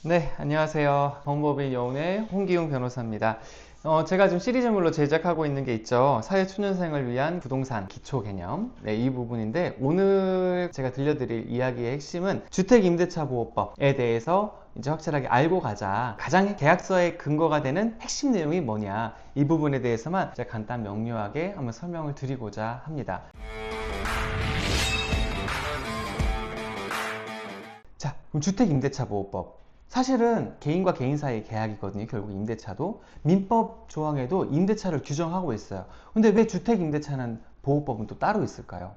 네, 안녕하세요. 법무법인 여운의 홍기용 변호사입니다. 제가 지금 시리즈물로 제작하고 있는 게 있죠. 사회초년생을 위한 부동산 기초 개념. 네, 이 부분인데 오늘 제가 들려드릴 이야기의 핵심은 주택임대차보호법에 대해서 이제 확실하게 알고 가자. 가장 계약서의 근거가 되는 핵심 내용이 뭐냐. 이 부분에 대해서만 제가 간단 명료하게 한번 설명을 드리고자 합니다. 자, 그럼 주택임대차보호법. 사실은 개인과 개인 사이의 계약이거든요. 결국 임대차도. 민법 조항에도 임대차를 규정하고 있어요. 근데 왜 주택임대차는 보호법은 또 따로 있을까요?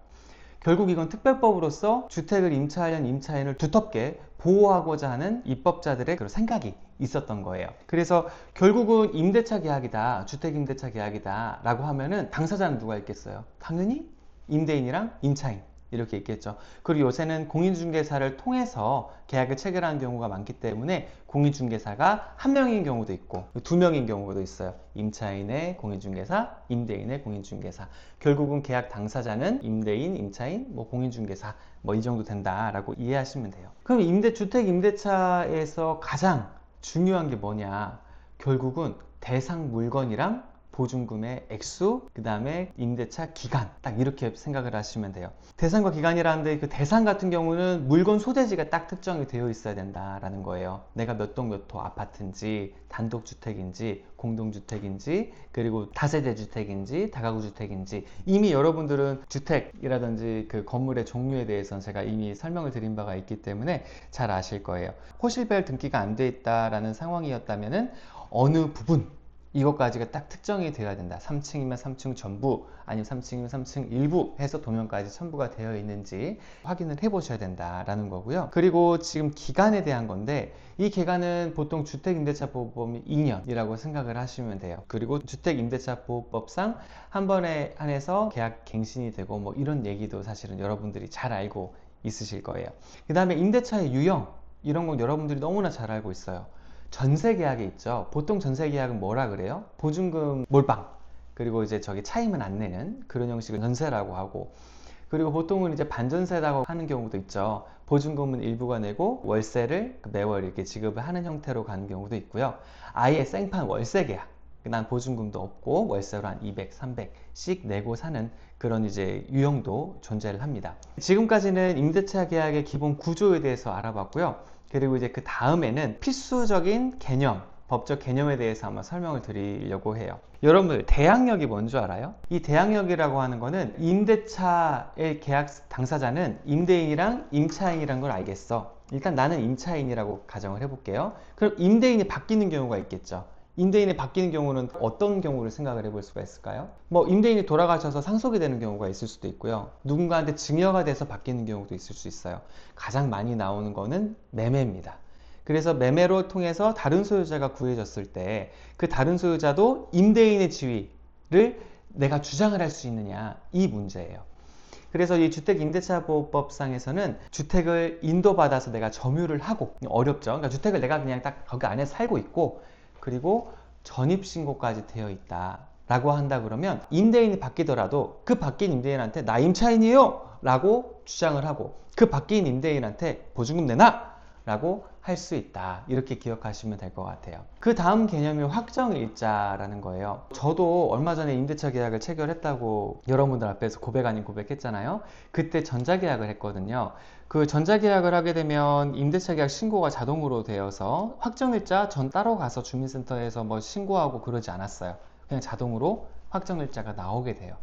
결국 이건 특별법으로서 주택을 임차하려는 임차인을 두텁게 보호하고자 하는 입법자들의 그런 생각이 있었던 거예요. 그래서 결국은 임대차 계약이다, 주택임대차 계약이다 라고 하면은 당사자는 누가 있겠어요? 당연히 임대인이랑 임차인 이렇게 있겠죠. 그리고 요새는 공인중개사를 통해서 계약을 체결하는 경우가 많기 때문에 공인중개사가 한 명인 경우도 있고 두 명인 경우도 있어요. 임차인의 공인중개사, 임대인의 공인중개사. 결국은 계약 당사자는 임대인, 임차인, 공인중개사 이 정도 된다라고 이해하시면 돼요. 그럼 주택 임대차에서 가장 중요한 게 뭐냐? 결국은 대상 물건이랑 보증금의 액수, 그 다음에 임대차 기간, 딱 이렇게 생각을 하시면 돼요. 대상과 기간이라는데 그 대상 같은 경우는 물건 소재지가 딱 특정이 되어 있어야 된다라는 거예요. 내가 몇 동 몇 호 아파트인지, 단독주택인지, 공동주택인지, 그리고 다세대 주택인지, 다가구 주택인지 이미 여러분들은 주택이라든지 그 건물의 종류에 대해서는 제가 이미 설명을 드린 바가 있기 때문에 잘 아실 거예요. 호실별 등기가 안 돼 있다라는 상황이었다면은 어느 부분 이것까지가 딱 특정이 되어야 된다. 3층이면 3층 전부, 아니면 3층이면 3층 일부 해서 도면까지 첨부가 되어 있는지 확인을 해 보셔야 된다라는 거고요. 그리고 지금 기간에 대한 건데 이 기간은 보통 주택임대차보호법이 2년이라고 생각을 하시면 돼요. 그리고 주택임대차보호법상 한 번에 한해서 계약 갱신이 되고 이런 얘기도 사실은 여러분들이 잘 알고 있으실 거예요. 그 다음에 임대차의 유형 이런 건 여러분들이 너무나 잘 알고 있어요. 전세 계약이 있죠. 보통 전세 계약은 뭐라 그래요? 보증금 몰빵. 그리고 이제 차임은 안 내는 그런 형식을 전세라고 하고. 그리고 보통은 이제 반전세라고 하는 경우도 있죠. 보증금은 일부가 내고 월세를 매월 이렇게 지급을 하는 형태로 가는 경우도 있고요. 아예 생판 월세 계약. 난 보증금도 없고 월세로 한 200, 300씩 내고 사는 그런 이제 유형도 존재를 합니다. 지금까지는 임대차 계약의 기본 구조에 대해서 알아봤고요. 그리고 이제 그 다음에는 필수적인 개념, 법적 개념에 대해서 한번 설명을 드리려고 해요. 여러분들 대항력이 뭔 줄 알아요? 이 대항력이라고 하는 거는 임대차의 계약 당사자는 임대인이랑 임차인이란 걸 알겠어. 일단 나는 임차인이라고 가정을 해볼게요. 그럼 임대인이 바뀌는 경우가 있겠죠. 임대인이 바뀌는 경우는 어떤 경우를 생각을 해볼 수가 있을까요? 임대인이 돌아가셔서 상속이 되는 경우가 있을 수도 있고요. 누군가한테 증여가 돼서 바뀌는 경우도 있을 수 있어요. 가장 많이 나오는 거는 매매입니다. 그래서 매매로 통해서 다른 소유자가 구해졌을 때 그 다른 소유자도 임대인의 지위를 내가 주장을 할 수 있느냐 이 문제예요. 그래서 이 주택임대차보호법상에서는 주택을 인도받아서 내가 점유를 하고 어렵죠. 그러니까 주택을 내가 그냥 딱 거기 안에 살고 있고 그리고 전입신고까지 되어 있다 라고 한다 그러면 임대인이 바뀌더라도 그 바뀐 임대인한테 나 임차인이에요 라고 주장을 하고 그 바뀐 임대인한테 보증금 내놔 라고 할 수 있다. 이렇게 기억하시면 될 것 같아요. 그 다음 개념이 확정일자라는 거예요. 저도 얼마 전에 임대차 계약을 체결했다고 여러분들 앞에서 고백 아닌 고백했잖아요. 그때 전자계약을 했거든요. 그 전자계약을 하게 되면 임대차 계약 신고가 자동으로 되어서 확정일자 전 따로 가서 주민센터에서 신고하고 그러지 않았어요. 그냥 자동으로 확정일자가 나오게 돼요.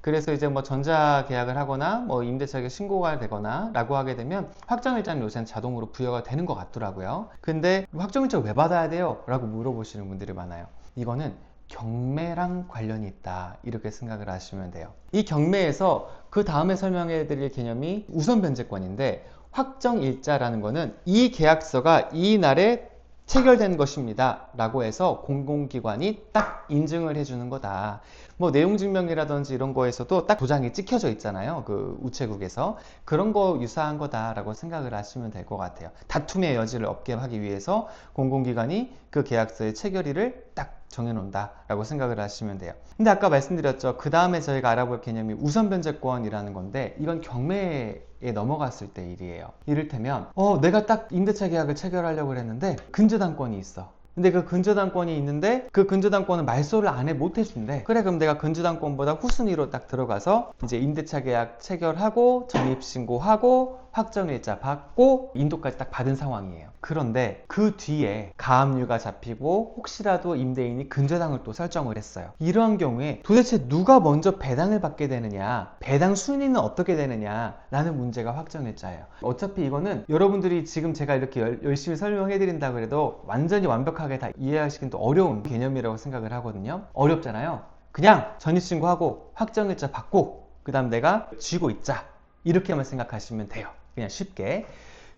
그래서 이제 전자 계약을 하거나 임대차 계약 신고가 되거나 라고 하게 되면 확정일자는 요새는 자동으로 부여가 되는 것 같더라고요. 근데 확정일자 왜 받아야 돼요? 라고 물어보시는 분들이 많아요. 이거는 경매랑 관련이 있다 이렇게 생각을 하시면 돼요. 이 경매에서 그 다음에 설명해 드릴 개념이 우선 변제권인데 확정일자라는 거는 이 계약서가 이 날에 체결된 것입니다 라고 해서 공공기관이 딱 인증을 해주는 거다. 뭐 내용 증명이라든지 이런 거에서도 딱 도장이 찍혀져 있잖아요. 그 우체국에서. 그런 거 유사한 거다라고 생각을 하시면 될 것 같아요. 다툼의 여지를 없게 하기 위해서 공공기관이 그 계약서의 체결일을 딱 정해놓는다라고 생각을 하시면 돼요. 근데 아까 말씀드렸죠. 그 다음에 저희가 알아볼 개념이 우선 변제권이라는 건데, 이건 경매에 넘어갔을 때 일이에요. 이를테면 내가 딱 임대차 계약을 체결하려고 했는데 근저당권이 있어. 근데 그 근저당권이 있는데 그 근저당권은 말소를 안 해 못 해준대. 그래, 그럼 내가 근저당권보다 후순위로 딱 들어가서 이제 임대차 계약 체결하고 전입신고하고 확정일자 받고 인도까지 딱 받은 상황이에요. 그런데 그 뒤에 가압류가 잡히고 혹시라도 임대인이 근저당을 또 설정을 했어요. 이러한 경우에 도대체 누가 먼저 배당을 받게 되느냐, 배당 순위는 어떻게 되느냐 라는 문제가 확정일자예요. 어차피 이거는 여러분들이 지금 제가 이렇게 열심히 설명해 드린다고 해도 완전히 완벽하게 다 이해하시긴 또 어려운 개념이라고 생각을 하거든요. 어렵잖아요. 그냥 전입신고하고 확정일자 받고 그 다음 내가 쥐고 있자, 이렇게만 생각하시면 돼요. 그냥 쉽게.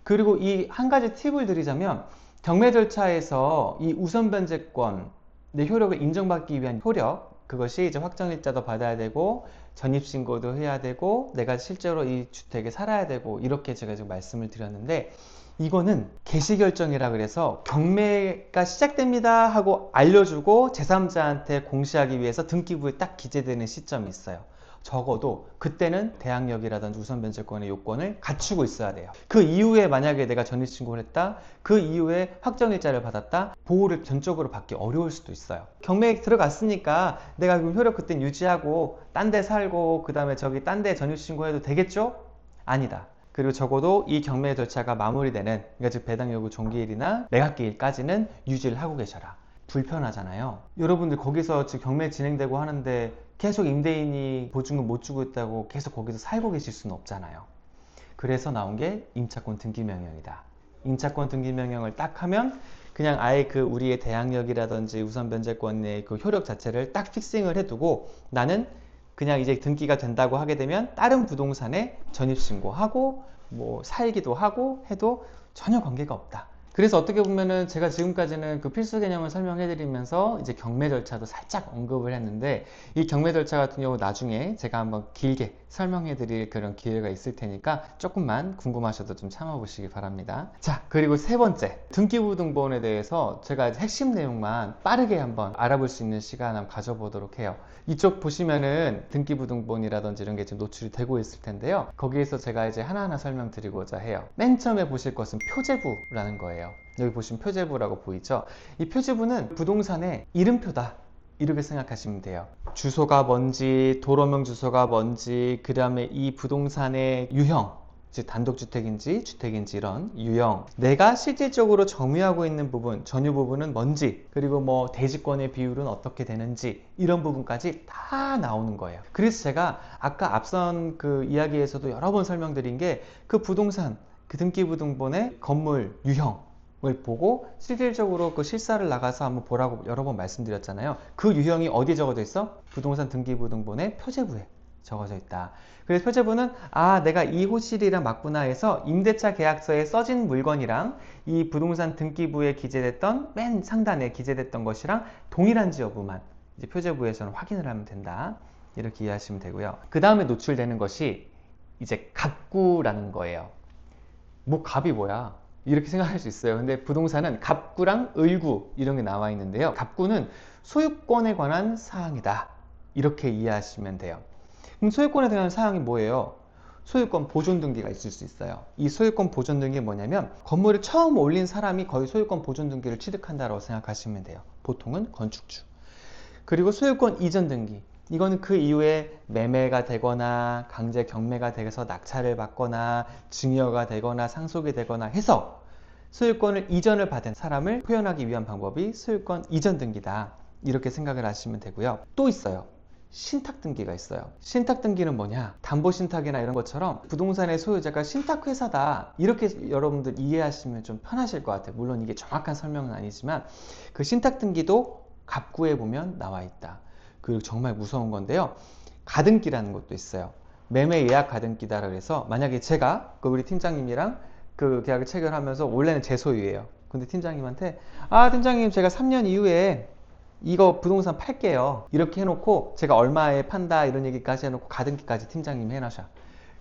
그리고 이 한 가지 팁을 드리자면, 경매 절차에서 이 우선 변제권의 효력을 인정받기 위한 효력, 그것이 이제 확정일자도 받아야 되고 전입신고도 해야 되고 내가 실제로 이 주택에 살아야 되고, 이렇게 제가 지금 말씀을 드렸는데, 이거는 개시결정이라 그래서 경매가 시작됩니다 하고 알려주고 제3자한테 공시하기 위해서 등기부에 딱 기재되는 시점이 있어요. 적어도 그때는 대항력이라든지 우선변제권의 요건을 갖추고 있어야 돼요. 그 이후에 만약에 내가 전입신고를 했다, 그 이후에 확정일자를 받았다, 보호를 전적으로 받기 어려울 수도 있어요. 경매에 들어갔으니까 내가 그 효력 그땐 유지하고 딴 데 살고 그 다음에 저기 딴 데 전입신고해도 되겠죠? 아니다. 그리고 적어도 이 경매 절차가 마무리되는, 그러니까 즉 배당 요구 종기일이나 매각기일까지는 유지를 하고 계셔라. 불편하잖아요. 여러분들 거기서 지금 경매 진행되고 하는데 계속 임대인이 보증금 못 주고 있다고 계속 거기서 살고 계실 수는 없잖아요. 그래서 나온 게 임차권 등기명령이다. 임차권 등기명령을 딱 하면 그냥 아예 그 우리의 대항력이라든지 우선 변제권의 그 효력 자체를 딱 픽싱을 해두고, 나는 그냥 이제 등기가 된다고 하게 되면 다른 부동산에 전입신고하고 뭐 살기도 하고 해도 전혀 관계가 없다. 그래서 어떻게 보면은 제가 지금까지는 그 필수 개념을 설명해 드리면서 이제 경매 절차도 살짝 언급을 했는데, 이 경매 절차 같은 경우 나중에 제가 한번 길게 설명해 드릴 그런 기회가 있을 테니까 조금만 궁금하셔도 좀 참아 보시기 바랍니다. 자, 그리고 세 번째, 등기부등본에 대해서 제가 핵심 내용만 빠르게 한번 알아볼 수 있는 시간 한번 가져보도록 해요. 이쪽 보시면은 등기부등본이라든지 이런 게 지금 노출이 되고 있을 텐데요. 거기에서 제가 이제 하나하나 설명드리고자 해요. 맨 처음에 보실 것은 표제부라는 거예요. 여기 보시면 표제부라고 보이죠? 이 표제부는 부동산의 이름표다, 이렇게 생각하시면 돼요. 주소가 뭔지, 도로명 주소가 뭔지, 그 다음에 이 부동산의 유형, 즉 단독주택인지 주택인지 이런 유형, 내가 실질적으로 점유하고 있는 부분, 점유 부분은 뭔지, 그리고 뭐 대지권의 비율은 어떻게 되는지, 이런 부분까지 다 나오는 거예요. 그래서 제가 아까 앞선 그 이야기에서도 여러 번 설명드린 게, 그 부동산, 그 등기부등본의 건물 유형을 보고 실질적으로 그 실사를 나가서 한번 보라고 여러 번 말씀드렸잖아요. 그 유형이 어디에 적어져 있어? 부동산 등기부등본의 표제부에 적어져 있다. 그래서 표제부는 내가 이 호실이랑 맞구나 해서 임대차 계약서에 써진 물건이랑 이 부동산 등기부에 기재됐던 맨 상단에 기재됐던 것이랑 동일한지 여부만 이제 표제부에서는 확인을 하면 된다, 이렇게 이해하시면 되고요. 그 다음에 노출되는 것이 이제 갑구라는 거예요. 뭐 갑이 뭐야, 이렇게 생각할 수 있어요. 근데 부동산은 갑구랑 을구 이런 게 나와 있는데요. 갑구는 소유권에 관한 사항이다, 이렇게 이해하시면 돼요. 그럼 소유권에 대한 사항이 뭐예요? 소유권 보존 등기가 있을 수 있어요. 이 소유권 보존 등기 뭐냐면, 건물을 처음 올린 사람이 거의 소유권 보존 등기를 취득한다고 생각하시면 돼요. 보통은 건축주. 그리고 소유권 이전 등기, 이거는 그 이후에 매매가 되거나 강제 경매가 돼서 낙찰을 받거나 증여가 되거나 상속이 되거나 해서 소유권을 이전을 받은 사람을 표현하기 위한 방법이 소유권 이전 등기다, 이렇게 생각을 하시면 되고요. 또 있어요. 신탁 등기가 있어요. 신탁 등기는 뭐냐, 담보 신탁이나 이런 것처럼 부동산의 소유자가 신탁회사다, 이렇게 여러분들 이해하시면 좀 편하실 것 같아요. 물론 이게 정확한 설명은 아니지만 그 신탁 등기도 갑구에 보면 나와 있다. 그리고 정말 무서운 건데요, 가등기라는 것도 있어요. 매매 예약 가등기다라고 해서, 만약에 제가 우리 팀장님이랑 그 계약을 체결하면서 원래는 제 소유예요. 근데 팀장님한테 팀장님 제가 3년 이후에 이거 부동산 팔게요. 이렇게 해놓고 제가 얼마에 판다 이런 얘기까지 해놓고 가등기까지 팀장님이 해놔셔.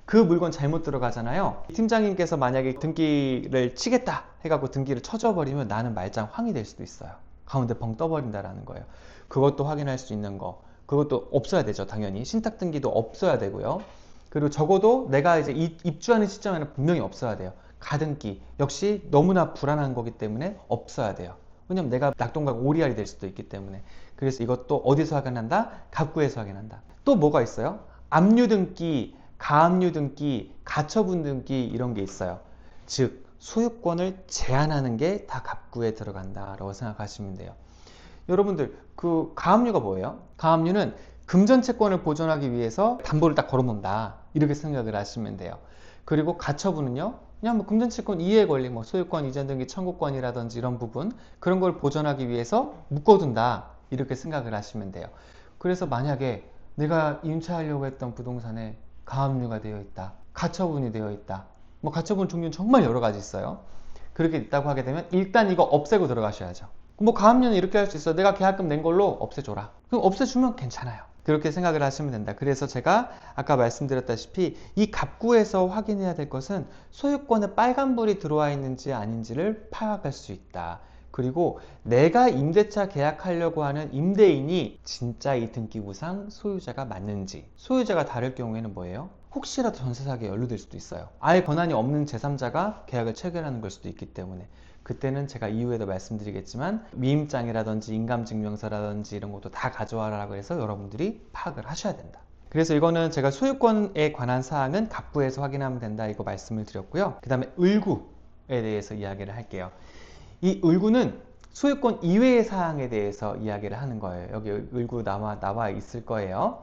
그 물건 잘못 들어가잖아요. 팀장님께서 만약에 등기를 치겠다 해갖고 등기를 쳐줘버리면 나는 말짱 황이 될 수도 있어요. 가운데 벙 떠버린다라는 거예요. 그것도 확인할 수 있는 거. 그것도 없어야 되죠. 당연히 신탁 등기도 없어야 되고요. 그리고 적어도 내가 이제 입주하는 시점에는 분명히 없어야 돼요. 가등기 역시 너무나 불안한 거기 때문에 없어야 돼요. 왜냐면 내가 낙동강 오리알이 될 수도 있기 때문에. 그래서 이것도 어디서 확인한다? 갑구에서 확인한다. 또 뭐가 있어요? 압류 등기, 가압류 등기, 가처분 등기 이런 게 있어요. 즉 소유권을 제한하는 게 다 갑구에 들어간다라고 생각하시면 돼요. 여러분들 그 가압류가 뭐예요? 가압류는 금전채권을 보존하기 위해서 담보를 딱 걸어놓는다 이렇게 생각을 하시면 돼요. 그리고 가처분은요, 그냥 뭐 금전채권 이해에 걸린 뭐 소유권 이전 등기 청구권이라든지 이런 부분 그런 걸 보존하기 위해서 묶어둔다 이렇게 생각을 하시면 돼요. 그래서 만약에 내가 임차하려고 했던 부동산에 가압류가 되어 있다, 가처분이 되어 있다, 뭐 가처분 종류는 정말 여러 가지 있어요. 그렇게 있다고 하게 되면 일단 이거 없애고 들어가셔야죠. 뭐 가압류는 이렇게 할 수 있어. 내가 계약금 낸 걸로 없애줘라. 그럼 없애주면 괜찮아요. 그렇게 생각을 하시면 된다. 그래서 제가 아까 말씀드렸다시피 이 갑구에서 확인해야 될 것은 소유권에 빨간불이 들어와 있는지 아닌지를 파악할 수 있다. 그리고 내가 임대차 계약하려고 하는 임대인이 진짜 이 등기부상 소유자가 맞는지. 소유자가 다를 경우에는 뭐예요? 혹시라도 전세사기에 연루될 수도 있어요. 아예 권한이 없는 제3자가 계약을 체결하는 걸 수도 있기 때문에 그때는 제가 이후에도 말씀드리겠지만 위임장이라든지 인감증명서라든지 이런 것도 다 가져와라고 해서 여러분들이 파악을 하셔야 된다. 그래서 이거는 제가 소유권에 관한 사항은 갑구에서 확인하면 된다 이거 말씀을 드렸고요. 그 다음에 을구에 대해서 이야기를 할게요. 이 을구는 소유권 이외의 사항에 대해서 이야기를 하는 거예요. 여기 을구 나와 있을 거예요.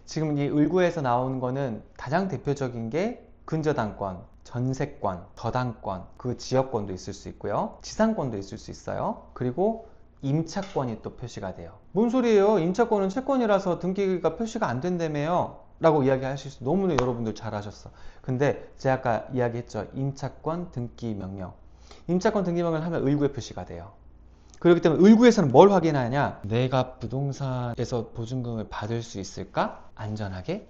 지금 이 을구에서 나오는 거는 가장 대표적인 게 근저당권, 전세권, 저당권, 그 지역권도 있을 수 있고요. 지상권도 있을 수 있어요. 그리고 임차권이 또 표시가 돼요. 뭔 소리예요? 임차권은 채권이라서 등기가 표시가 안 된다며요? 라고 이야기하실 수 너무나 여러분들 잘하셨어. 근데 제가 아까 이야기했죠. 임차권 등기 명령. 임차권 등기 명령을 하면 을구에 표시가 돼요. 그렇기 때문에 을구에서는 뭘 확인하냐? 내가 부동산에서 보증금을 받을 수 있을까? 안전하게?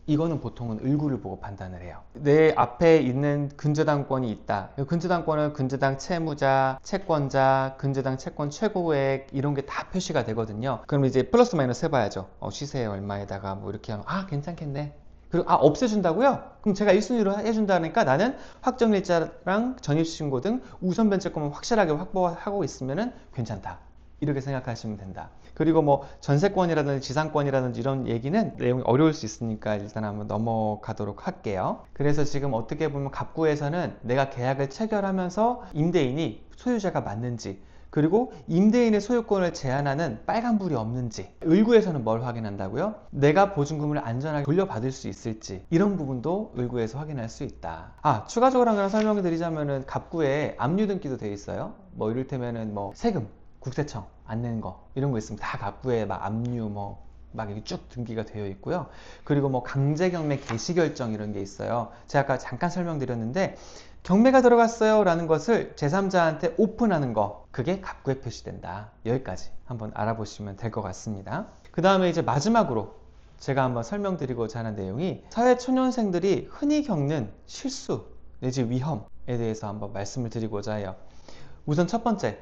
이거는 보통은 을구를 보고 판단을 해요. 내 앞에 있는 근저당권이 있다. 근저당권은 근저당 채무자, 채권자, 근저당 채권 최고액 이런 게 다 표시가 되거든요. 그럼 이제 플러스 마이너스 해봐야죠. 시세 얼마에다가 뭐 이렇게 하면 괜찮겠네. 그리고 없애준다고요? 그럼 제가 1순위로 해준다니까 나는 확정일자랑 전입신고 등 우선 변제권을 확실하게 확보하고 있으면 괜찮다. 이렇게 생각하시면 된다. 그리고 뭐 전세권이라든지 지상권이라든지 이런 얘기는 내용이 어려울 수 있으니까 일단 한번 넘어가도록 할게요. 그래서 지금 어떻게 보면 갑구에서는 내가 계약을 체결하면서 임대인이 소유자가 맞는지 그리고 임대인의 소유권을 제한하는 빨간불이 없는지 을구에서는 뭘 확인한다고요? 내가 보증금을 안전하게 돌려받을 수 있을지 이런 부분도 을구에서 확인할 수 있다. 추가적으로 하나 설명을 드리자면은 갑구에 압류 등기도 되어 있어요. 뭐 이를테면은 뭐 세금 국세청 안 내는 거 이런 거 있으면 다 갑구에 막 압류 막 이렇게 쭉 등기가 되어 있고요. 그리고 뭐 강제경매 개시결정 이런 게 있어요. 제가 아까 잠깐 설명드렸는데 경매가 들어갔어요 라는 것을 제3자한테 오픈하는 거 그게 갑구에 표시된다. 여기까지 한번 알아보시면 될 것 같습니다. 그 다음에 이제 마지막으로 제가 한번 설명드리고자 하는 내용이 사회초년생들이 흔히 겪는 실수 내지 위험에 대해서 한번 말씀을 드리고자 해요. 우선 첫 번째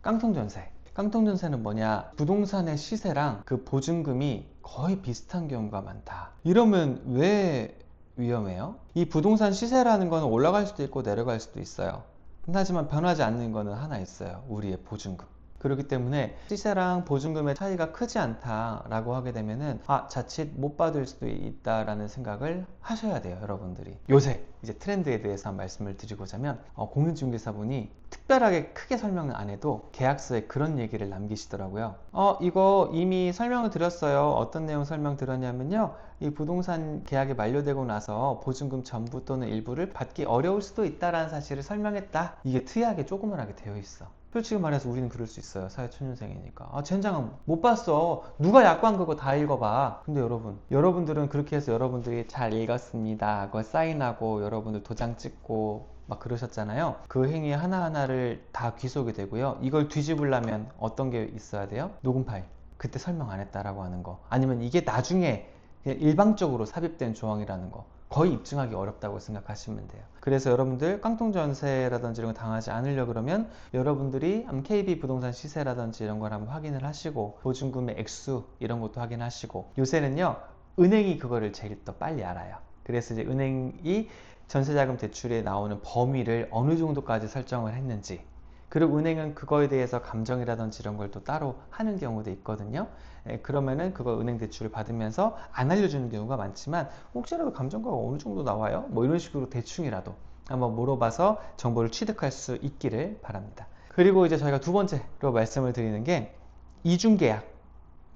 깡통전세. 깡통전세는 뭐냐? 부동산의 시세랑 그 보증금이 거의 비슷한 경우가 많다. 이러면 왜 위험해요? 이 부동산 시세라는 거는 올라갈 수도 있고 내려갈 수도 있어요. 하지만 변하지 않는 거는 하나 있어요. 우리의 보증금. 그렇기 때문에 시세랑 보증금의 차이가 크지 않다라고 하게 되면은 자칫 못 받을 수도 있다라는 생각을 하셔야 돼요, 여러분들이. 요새 이제 트렌드에 대해서 한 말씀을 드리고자면 공인중개사분이 특별하게 크게 설명을 안 해도 계약서에 그런 얘기를 남기시더라고요. 이거 이미 설명을 드렸어요. 어떤 내용 설명 드렸냐면요. 이 부동산 계약이 만료되고 나서 보증금 전부 또는 일부를 받기 어려울 수도 있다라는 사실을 설명했다. 이게 특이하게 조그만하게 되어 있어. 솔직히 말해서 우리는 그럴 수 있어요. 사회초년생이니까. 젠장은 못 봤어. 누가 약관 그거 다 읽어봐. 근데 여러분들은 그렇게 해서 여러분들이 잘 읽었습니다. 그거 사인하고 여러분들 도장 찍고 막 그러셨잖아요. 그 행위 하나하나를 다 귀속이 되고요. 이걸 뒤집으려면 어떤 게 있어야 돼요? 녹음 파일. 그때 설명 안 했다라고 하는 거, 아니면 이게 나중에 그냥 일방적으로 삽입된 조항이라는 거, 거의 입증하기 어렵다고 생각하시면 돼요. 그래서 여러분들 깡통전세라든지 이런 거 당하지 않으려 그러면 여러분들이 KB 부동산 시세라든지 이런 걸 한번 확인을 하시고, 보증금의 액수 이런 것도 확인하시고, 요새는요 은행이 그거를 제일 더 빨리 알아요. 그래서 이제 은행이 전세자금 대출에 나오는 범위를 어느 정도까지 설정을 했는지, 그리고 은행은 그거에 대해서 감정이라든지 이런 걸 또 따로 하는 경우도 있거든요. 그러면은 그거 은행 대출을 받으면서 안 알려주는 경우가 많지만, 혹시라도 감정가가 어느 정도 나와요? 뭐 이런 식으로 대충이라도 한번 물어봐서 정보를 취득할 수 있기를 바랍니다. 그리고 이제 저희가 두 번째로 말씀을 드리는 게 이중계약,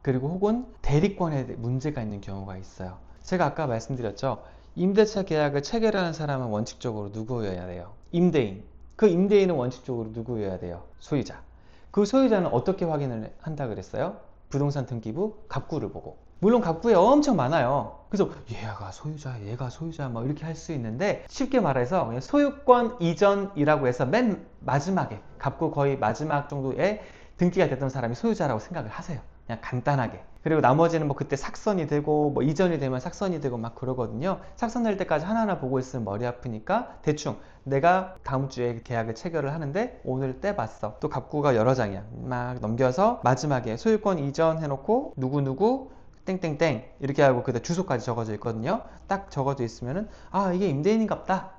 그리고 혹은 대리권에 문제가 있는 경우가 있어요. 제가 아까 말씀드렸죠. 임대차 계약을 체결하는 사람은 원칙적으로 누구여야 돼요? 임대인. 그 임대인은 원칙적으로 누구여야 돼요? 소유자. 그 소유자는 어떻게 확인을 한다 그랬어요? 부동산 등기부 갑구를 보고. 물론 갑구에 엄청 많아요. 그래서 얘가 소유자 막 이렇게 할 수 있는데, 쉽게 말해서 그냥 소유권 이전이라고 해서 맨 마지막에 갑구 거의 마지막 정도에 등기가 됐던 사람이 소유자라고 생각을 하세요. 그냥 간단하게. 그리고 나머지는 뭐 그때 삭선이 되고 뭐 이전이 되면 삭선이 되고 막 그러거든요. 삭선 될 때까지 하나하나 보고 있으면 머리 아프니까 대충 내가 다음 주에 계약을 체결을 하는데 오늘 떼봤어. 또 갑구가 여러 장이야. 막 넘겨서 마지막에 소유권 이전 해놓고 누구누구 땡땡땡 이렇게 하고 그때 주소까지 적어져 있거든요. 딱 적어져 있으면은 아, 이게 임대인인갑다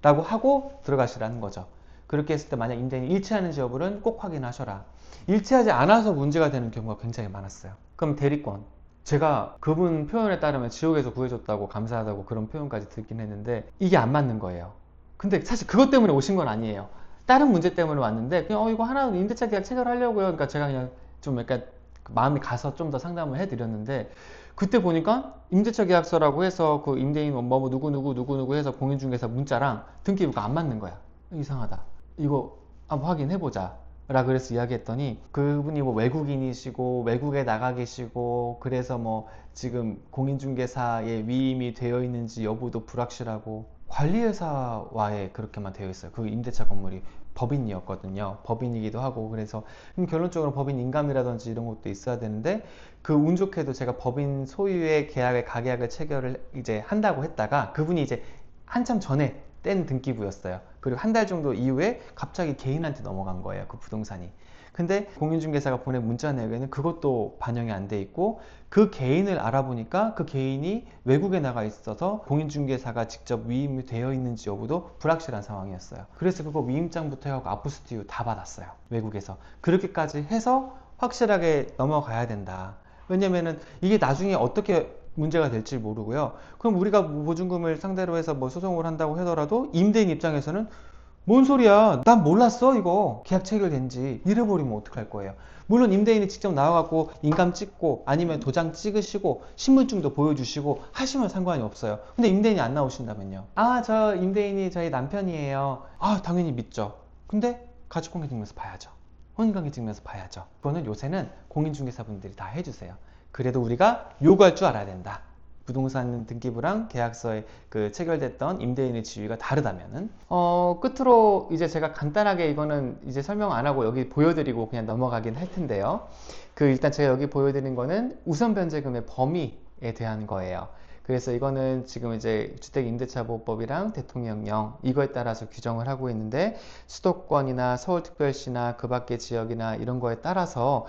라고 하고 들어가시라는 거죠. 그렇게 했을 때 만약 임대인이 일치하는지 여부는 꼭 확인하셔라. 일치하지 않아서 문제가 되는 경우가 굉장히 많았어요. 그럼 대리권. 제가 그분 표현에 따르면 지옥에서 구해줬다고 감사하다고 그런 표현까지 듣긴 했는데, 이게 안 맞는 거예요. 근데 사실 그것 때문에 오신 건 아니에요. 다른 문제 때문에 왔는데, 그냥 이거 하나 임대차 계약 체결하려고요. 그러니까 제가 그냥 좀 약간 마음이 가서 좀 더 상담을 해드렸는데, 그때 보니까 임대차 계약서라고 해서 그 임대인 뭐 누구누구 해서 공인중개사 문자랑 등기부가 안 맞는 거야. 이상하다. 이거 한번 확인해보자 라 그래서 이야기했더니, 그분이 뭐 외국인이시고 외국에 나가 계시고 그래서 뭐 지금 공인중개사에 위임이 되어 있는지 여부도 불확실하고, 관리회사와에 그렇게만 되어 있어요. 그 임대차 건물이 법인이었거든요. 법인이기도 하고. 그래서 결론적으로 법인 인감이라든지 이런 것도 있어야 되는데, 그 운 좋게도 제가 법인 소유의 계약을 가계약을 체결을 이제 한다고 했다가, 그분이 이제 한참 전에 뗀 등기부였어요. 그리고 한 달 정도 이후에 갑자기 개인한테 넘어간 거예요, 그 부동산이. 근데 공인중개사가 보낸 문자 내역에는 그것도 반영이 안 돼 있고, 그 개인을 알아보니까 그 개인이 외국에 나가 있어서 공인중개사가 직접 위임이 되어 있는지 여부도 불확실한 상황이었어요. 그래서 그거 위임장부터 해갖고 아포스티유 다 받았어요, 외국에서. 그렇게까지 해서 확실하게 넘어가야 된다. 왜냐면은 이게 나중에 어떻게 문제가 될지 모르고요. 그럼 우리가 보증금을 상대로 해서 뭐 소송을 한다고 하더라도 임대인 입장에서는 뭔 소리야, 난 몰랐어 이거 계약 체결된지, 잃어버리면 어떡할 거예요. 물론 임대인이 직접 나와갖고 인감 찍고 아니면 도장 찍으시고 신분증도 보여주시고 하시면 상관이 없어요. 근데 임대인이 안 나오신다면요, 아, 저 임대인이 저희 남편이에요. 아, 당연히 믿죠. 근데 가족관계증명서 봐야죠. 혼인관계증명서 봐야죠. 그거는 요새는 공인중개사분들이 다 해주세요. 그래도 우리가 요구할 줄 알아야 된다. 부동산 등기부랑 계약서에 그 체결됐던 임대인의 지위가 다르다면은. 끝으로 이제 제가 간단하게 이거는 이제 설명 안 하고 여기 보여드리고 그냥 넘어가긴 할 텐데요. 일단 제가 여기 보여드린 거는 우선 변제금의 범위에 대한 거예요. 그래서 이거는 지금 이제 주택임대차보호법이랑 대통령령 이거에 따라서 규정을 하고 있는데, 수도권이나 서울특별시나 그 밖의 지역이나 이런 거에 따라서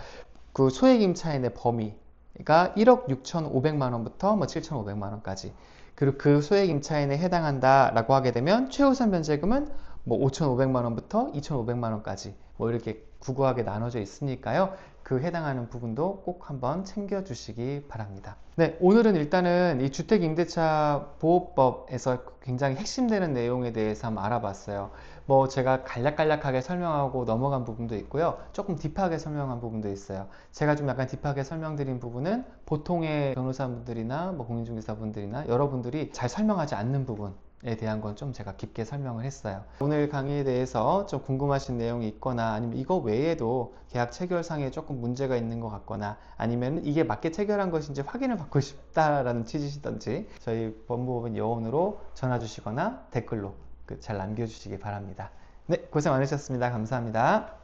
그 소액임차인의 범위가 1억 6,500만 원부터 뭐 7,500만 원까지, 그리고 그 소액임차인에 해당한다라고 하게 되면 최우선 변제금은 뭐 5,500만 원부터 2,500만 원까지 뭐 이렇게 구구하게 나눠져 있으니까요. 그 해당하는 부분도 꼭 한번 챙겨주시기 바랍니다. 네, 오늘은 일단은 이 주택임대차 보호법에서 굉장히 핵심되는 내용에 대해서 한번 알아봤어요. 뭐 제가 간략간략하게 설명하고 넘어간 부분도 있고요. 조금 딥하게 설명한 부분도 있어요. 제가 좀 약간 딥하게 설명드린 부분은 보통의 변호사분들이나 뭐 공인중개사분들이나 여러분들이 잘 설명하지 않는 부분에 대한 건 좀 제가 깊게 설명을 했어요. 오늘 강의에 대해서 좀 궁금하신 내용이 있거나, 아니면 이거 외에도 계약 체결상에 조금 문제가 있는 것 같거나, 아니면 이게 맞게 체결한 것인지 확인을 받고 싶다라는 취지시든지 저희 법무법인 여원으로 전화 주시거나 댓글로 잘 남겨주시기 바랍니다. 네, 고생 많으셨습니다. 감사합니다.